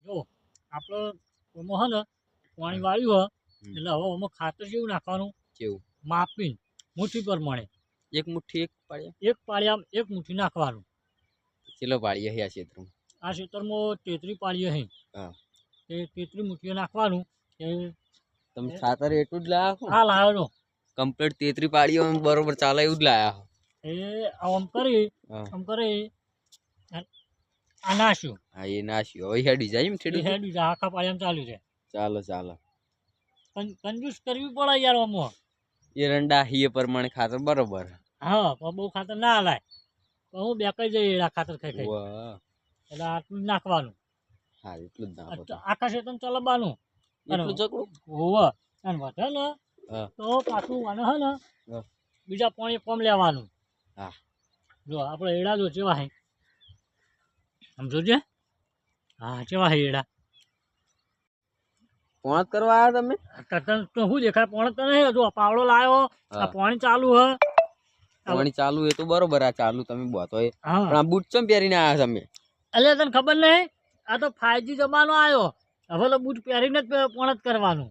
જો આપણે ઓમાં હે ને પાણી વાળ્યું હમ. હે એટલે હવે ઓમાં ખાતર કેવું નાખવાનું કેવું માપીને મુઠ્ઠી પ્રમાણે એક મુઠ્ઠી એક પાડ્યા એક પાળિયામાં એક મુઠ્ઠી નાખવાનું. ચેલો પાડ્યા હે આ ક્ષેત્રમાં આ ખેતરમાં 33 પાળીએ હે હા તે 33 મુઠ્ઠીઓ નાખવાનું. એ તમે ખાતર એટલું જ લાયા છો આ લાવ્યો કમ્પ્લીટ 33 પાડીઓ બરોબર ચાલે એવું જ લાયા છો એ આમ કરી હા આમ કરી આ નાખ્યું હા એ નાશ્યું હવે હેડી જાય એમ એ ખેડૂત હેડ્યું છે આખા પાળિયામાં ચાલ્યું છે. ચાલો ચાલો કંજૂસ કરવી પડે યાર આમાં. એરંડા હી એ પ્રમાણે ખાતર બરોબર હા પણ બહુ ખાતર ના હલાય પણ હું બેકાઈ જઈએ એડા ખાતર ખાઈ ખાઈ વાહ એટલે આટલું જ નાખવાનું. હા એટલું જ નાખો તો આખા ખેતર ચલાવવાનું એટલું ચકડું હોવે અને વધે ને હા તો પાછું મને હે ને હા બીજા પાણી કોમ લેવાનું. હા જો આપણે એડા જો ચેવા હે સમજો છે. હા ચેવા હે એડા પોણત કરવા આવ્યા તમે તતન તો શું દેખાય પાણી તો નહીં જો પાવડો લાવ્યો આ હા પાણી ચાલુ હે. પાણી ચાલુ એ તો બરોબર આ ચાલુ તમે બોતો એ હા પણ આ બૂટ ચમ પહેરીને આવ્યા તમે એટલે તને ખબર નહીં આ તો 5G જમાનો આવ્યો હવે તો બૂટ પહેરીને જ પોણત કરવાનું.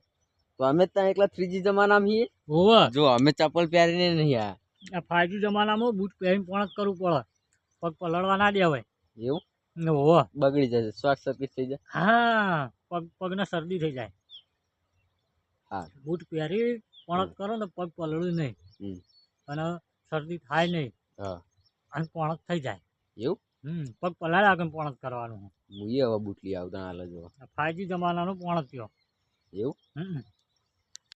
તો અમે ત્યાં એકલા 3G જમાનામાં છીએ હોવે જો અમે ચપ્પલ પહેરીને નહીં આયા આ 5G જમાનામાં બૂટ પહેરીને પોણત કરવું પડે પગ પલળવા ના દેવાય. એવું હોવે બગડી જશે શ્વાસ સર્કિટ થઈ જાય હા પગને શરદી થઈ જાય. હા બૂટ પહેરી પોણત કરો ને પગ પલળ્યું નહીં હમ અને શરદી થાય નહીં હા અને પોણત થઈ જાય. એવું પગ પલાળ્યા આગળ પોણત કરવાનું. હું હવે બૂટ લઈ આવતા હાલ જો 5G જમાનાનું પોણત થયો. એવું હમ